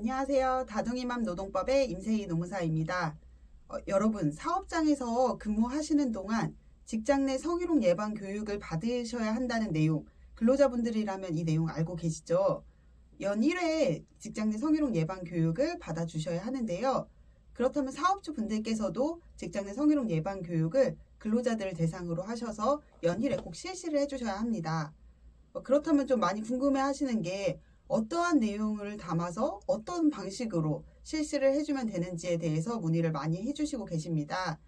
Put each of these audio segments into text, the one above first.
안녕하세요. 다둥이맘 노동법의 임세희 노무사입니다. 여러분, 사업장에서 근무하시는 동안 직장 내 성희롱 예방 교육을 받으셔야 한다는 내용, 근로자분들이라면 이 내용 알고 계시죠? 연 1회 직장 내 성희롱 예방 교육을 받아주셔야 하는데요. 그렇다면 사업주 분들께서도 직장 내 성희롱 예방 교육을 근로자들을 대상으로 하셔서 연 1회 꼭 실시를 해주셔야 합니다. 그렇다면 좀 많이 궁금해 하시는 게 어떠한 내용을 담아서 어떤 방식으로 실시를 해주면 되는지에 대해서 문의를 많이 해주시고 계십니다.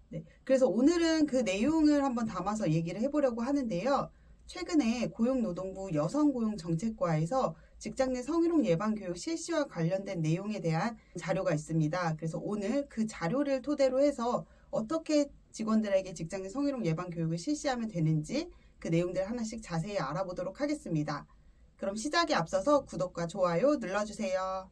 네, 그래서 오늘은 그 내용을 한번 담아서 얘기를 해보려고 하는데요. 최근에 고용노동부 여성고용정책과에서 직장 내 성희롱 예방 교육 실시와 관련된 내용에 대한 자료가 있습니다. 그래서 오늘 그 자료를 토대로 해서 어떻게 직원들에게 직장 내 성희롱 예방 교육을 실시하면 되는지 그 내용들을 하나씩 자세히 알아보도록 하겠습니다. 그럼 시작에 앞서서 구독과 좋아요 눌러주세요.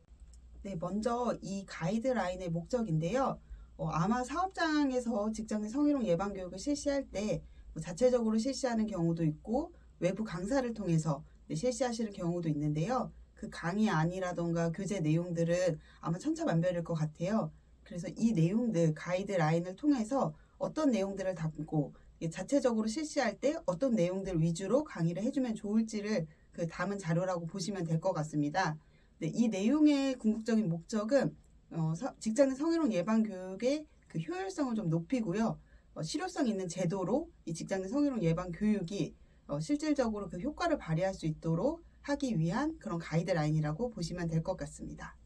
네, 먼저 이 가이드라인의 목적인데요. 아마 사업장에서 직장 내 성희롱 예방 교육을 실시할 때 자체적으로 실시하는 경우도 있고 외부 강사를 통해서 실시하시는 경우도 있는데요. 그 강의 안이라던가 교재 내용들은 아마 천차만별일 것 같아요. 그래서 이 내용들, 가이드라인을 통해서 어떤 내용들을 담고 자체적으로 실시할 때 어떤 내용들 위주로 강의를 해주면 좋을지를 그 담은 자료라고 보시면 될 것 같습니다. 네, 이 내용의 궁극적인 목적은 직장 내 성희롱 예방 교육의 그 효율성을 좀 높이고요. 실효성 있는 제도로 이 직장 내 성희롱 예방 교육이 실질적으로 그 효과를 발휘할 수 있도록 하기 위한 그런 가이드라인이라고 보시면 될 것 같습니다.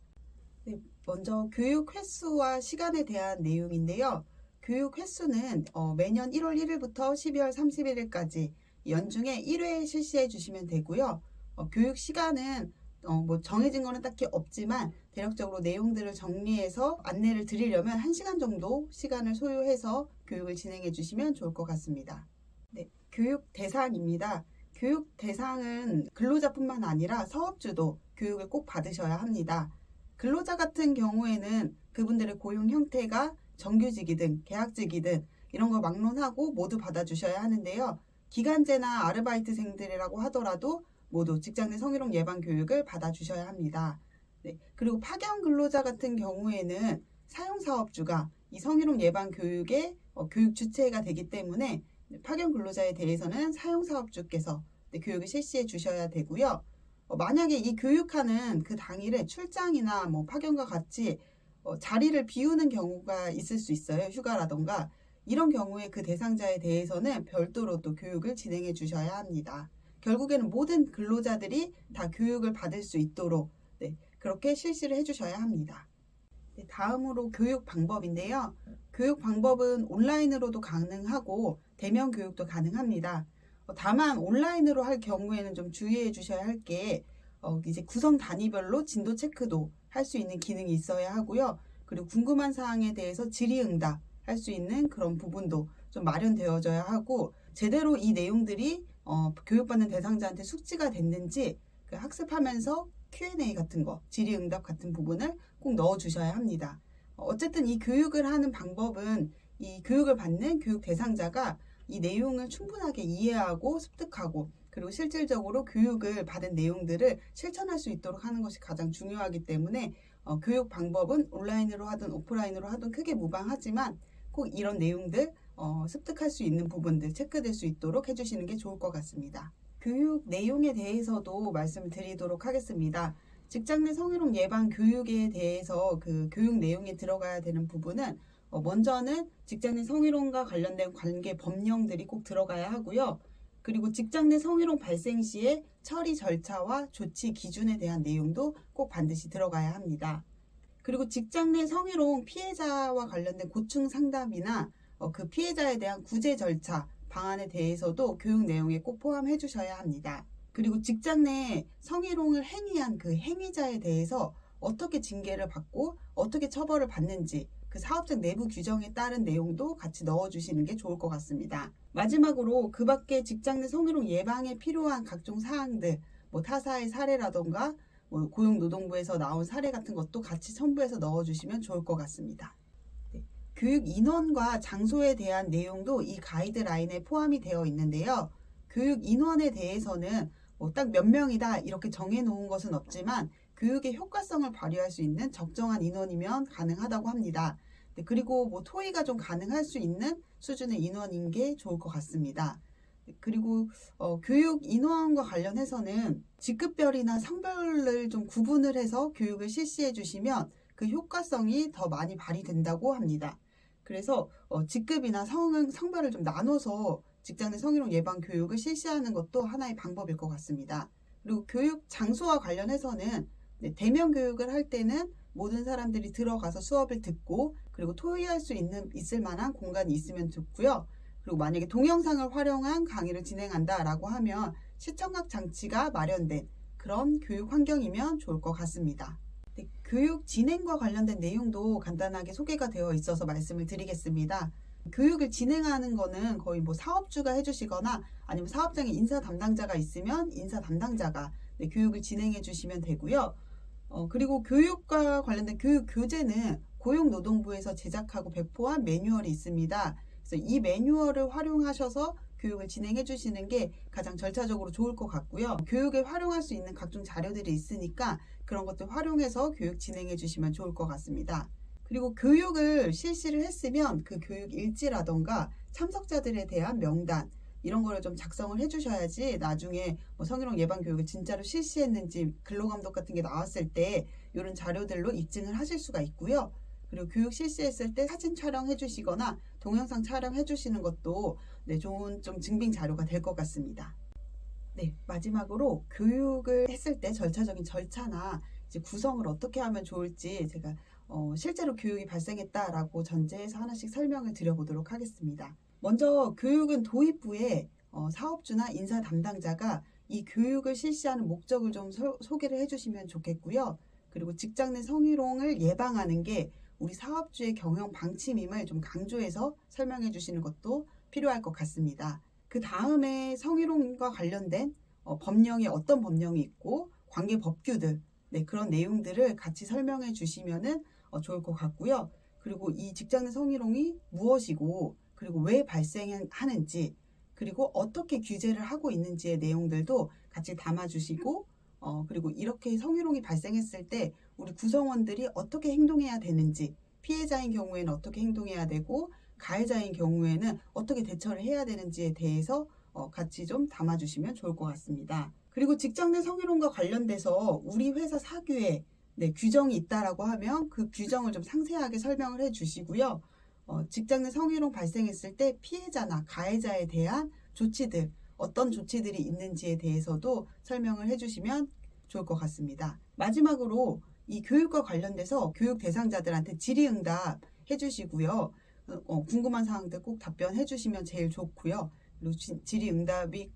네, 먼저 교육 횟수와 시간에 대한 내용인데요. 교육 횟수는 매년 1월 1일부터 12월 31일까지 연중에 1회 실시해 주시면 되고요. 교육 시간은 뭐 정해진 거는 딱히 없지만 대략적으로 내용들을 정리해서 안내를 드리려면 1시간 정도 시간을 소요해서 교육을 진행해 주시면 좋을 것 같습니다. 네, 교육 대상입니다. 교육 대상은 근로자뿐만 아니라 사업주도 교육을 꼭 받으셔야 합니다. 근로자 같은 경우에는 그분들의 고용 형태가 정규직이든 계약직이든 이런 거 막론하고 모두 받아주셔야 하는데요. 기간제나 아르바이트생들이라고 하더라도 모두 직장 내 성희롱 예방 교육을 받아주셔야 합니다. 네, 그리고 파견 근로자 같은 경우에는 사용사업주가 이 성희롱 예방 교육의 교육 주체가 되기 때문에 파견 근로자에 대해서는 사용사업주께서 교육을 실시해 주셔야 되고요. 만약에 이 교육하는 그 당일에 출장이나 뭐 파견과 같이 자리를 비우는 경우가 있을 수 있어요. 휴가라던가. 이런 경우에 그 대상자에 대해서는 별도로 또 교육을 진행해 주셔야 합니다. 결국에는 모든 근로자들이 다 교육을 받을 수 있도록 그렇게 실시를 해 주셔야 합니다. 네, 다음으로 교육 방법인데요. 교육 방법은 온라인으로도 가능하고 대면 교육도 가능합니다. 다만 온라인으로 할 경우에는 좀 주의해 주셔야 할 게 이제 구성 단위별로 진도 체크도 할 수 있는 기능이 있어야 하고요. 그리고 궁금한 사항에 대해서 질의응답 할 수 있는 그런 부분도 좀 마련되어져야 하고 제대로 이 내용들이 교육받는 대상자한테 숙지가 됐는지 학습하면서 Q&A 같은 거, 질의응답 같은 부분을 꼭 넣어주셔야 합니다. 어쨌든 이 교육을 하는 방법은 이 교육을 받는 교육 대상자가 이 내용을 충분하게 이해하고 습득하고 그리고 실질적으로 교육을 받은 내용들을 실천할 수 있도록 하는 것이 가장 중요하기 때문에 교육 방법은 온라인으로 하든 오프라인으로 하든 크게 무방하지만 꼭 이런 내용들 습득할 수 있는 부분들 체크될 수 있도록 해주시는 게 좋을 것 같습니다. 교육 내용에 대해서도 말씀을 드리도록 하겠습니다. 직장 내 성희롱 예방 교육에 대해서 그 교육 내용에 들어가야 되는 부분은 먼저는 직장 내 성희롱과 관련된 관계 법령들이 꼭 들어가야 하고요. 그리고 직장 내 성희롱 발생 시의 처리 절차와 조치 기준에 대한 내용도 꼭 반드시 들어가야 합니다. 그리고 직장 내 성희롱 피해자와 관련된 고충 상담이나 그 피해자에 대한 구제 절차 방안에 대해서도 교육 내용에 꼭 포함해 주셔야 합니다. 그리고 직장 내 성희롱을 행위한 그 행위자에 대해서 어떻게 징계를 받고 어떻게 처벌을 받는지 그 사업장 내부 규정에 따른 내용도 같이 넣어주시는 게 좋을 것 같습니다. 마지막으로 그 밖에 직장 내 성희롱 예방에 필요한 각종 사항들, 뭐 타사의 사례라던가 뭐 고용노동부에서 나온 사례 같은 것도 같이 첨부해서 넣어주시면 좋을 것 같습니다. 네, 교육 인원과 장소에 대한 내용도 이 가이드라인에 포함이 되어 있는데요. 교육 인원에 대해서는 뭐 딱 몇 명이다 이렇게 정해놓은 것은 없지만 교육의 효과성을 발휘할 수 있는 적정한 인원이면 가능하다고 합니다. 네, 그리고 뭐 토의가 좀 가능할 수 있는 수준의 인원인 게 좋을 것 같습니다. 네, 그리고 교육 인원과 관련해서는 직급별이나 성별을 좀 구분을 해서 교육을 실시해 주시면 그 효과성이 더 많이 발휘된다고 합니다. 그래서 직급이나 성별을 좀 나눠서 직장 내 성희롱 예방 교육을 실시하는 것도 하나의 방법일 것 같습니다. 그리고 교육 장소와 관련해서는 대면 교육을 할 때는 모든 사람들이 들어가서 수업을 듣고 그리고 토의할 수 있을 만한 공간이 있으면 좋고요. 그리고 만약에 동영상을 활용한 강의를 진행한다라고 하면 시청각 장치가 마련된 그런 교육 환경이면 좋을 것 같습니다. 네, 교육 진행과 관련된 내용도 간단하게 소개가 되어 있어서 말씀을 드리겠습니다. 교육을 진행하는 거는 거의 뭐 사업주가 해주시거나 아니면 사업장에 인사 담당자가 있으면 인사 담당자가 교육을 진행해 주시면 되고요. 그리고 교육과 관련된 교육 교재는 고용노동부에서 제작하고 배포한 매뉴얼이 있습니다. 그래서 이 매뉴얼을 활용하셔서 교육을 진행해 주시는 게 가장 절차적으로 좋을 것 같고요. 교육에 활용할 수 있는 각종 자료들이 있으니까 그런 것들 활용해서 교육 진행해 주시면 좋을 것 같습니다. 그리고 교육을 실시를 했으면 그 교육 일지라던가 참석자들에 대한 명단 이런 거를 좀 작성을 해주셔야지 나중에 뭐 성희롱 예방 교육을 진짜로 실시했는지 근로감독 같은 게 나왔을 때 이런 자료들로 입증을 하실 수가 있고요. 그리고 교육 실시했을 때 사진 촬영해 주시거나 동영상 촬영해 주시는 것도 좋은 좀 증빙 자료가 될 것 같습니다. 네, 마지막으로 교육을 했을 때 절차적인 절차나 이제 구성을 어떻게 하면 좋을지 제가 실제로 교육이 발생했다라고 전제해서 하나씩 설명을 드려보도록 하겠습니다. 먼저 교육은 도입부에 사업주나 인사 담당자가 이 교육을 실시하는 목적을 좀 소개를 해주시면 좋겠고요. 그리고 직장 내 성희롱을 예방하는 게 우리 사업주의 경영 방침임을 좀 강조해서 설명해 주시는 것도 필요할 것 같습니다. 그 다음에 성희롱과 관련된 법령이 어떤 법령이 있고 관계 법규들 그런 내용들을 같이 설명해 주시면은 좋을 것 같고요. 그리고 이 직장 내 성희롱이 무엇이고 그리고 왜 발생하는지 그리고 어떻게 규제를 하고 있는지의 내용들도 같이 담아주시고 그리고 이렇게 성희롱이 발생했을 때 우리 구성원들이 어떻게 행동해야 되는지 피해자인 경우에는 어떻게 행동해야 되고 가해자인 경우에는 어떻게 대처를 해야 되는지에 대해서 같이 좀 담아주시면 좋을 것 같습니다. 그리고 직장 내 성희롱과 관련돼서 우리 회사 사규에 규정이 있다라고 하면 그 규정을 좀 상세하게 설명을 해 주시고요. 직장 내 성희롱 발생했을 때 피해자나 가해자에 대한 조치들, 어떤 조치들이 있는지에 대해서도 설명을 해주시면 좋을 것 같습니다. 마지막으로 이 교육과 관련돼서 교육 대상자들한테 질의응답 해주시고요. 궁금한 사항들 꼭 답변해 주시면 제일 좋고요. 그리고 질의응답이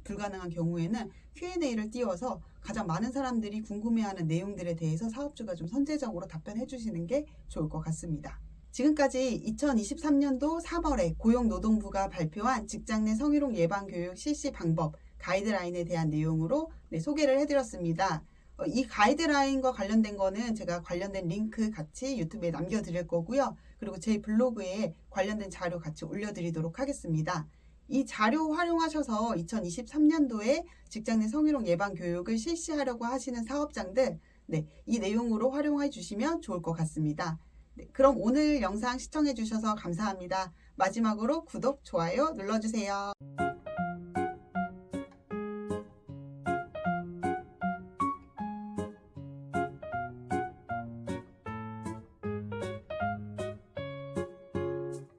불가능한 경우에는 Q&A를 띄워서 가장 많은 사람들이 궁금해하는 내용들에 대해서 사업주가 좀 선제적으로 답변해 주시는 게 좋을 것 같습니다. 지금까지 2023년도 3월에 고용노동부가 발표한 직장 내 성희롱 예방 교육 실시 방법 가이드라인에 대한 내용으로 소개를 해드렸습니다. 이 가이드라인과 관련된 거는 제가 관련된 링크 같이 유튜브에 남겨드릴 거고요. 그리고 제 블로그에 관련된 자료 같이 올려드리도록 하겠습니다. 이 자료 활용하셔서 2023년도에 직장 내 성희롱 예방 교육을 실시하려고 하시는 사업장들 이 내용으로 활용해 주시면 좋을 것 같습니다. 그럼 오늘 영상 시청해 주셔서 감사합니다. 마지막으로 구독, 좋아요 눌러주세요.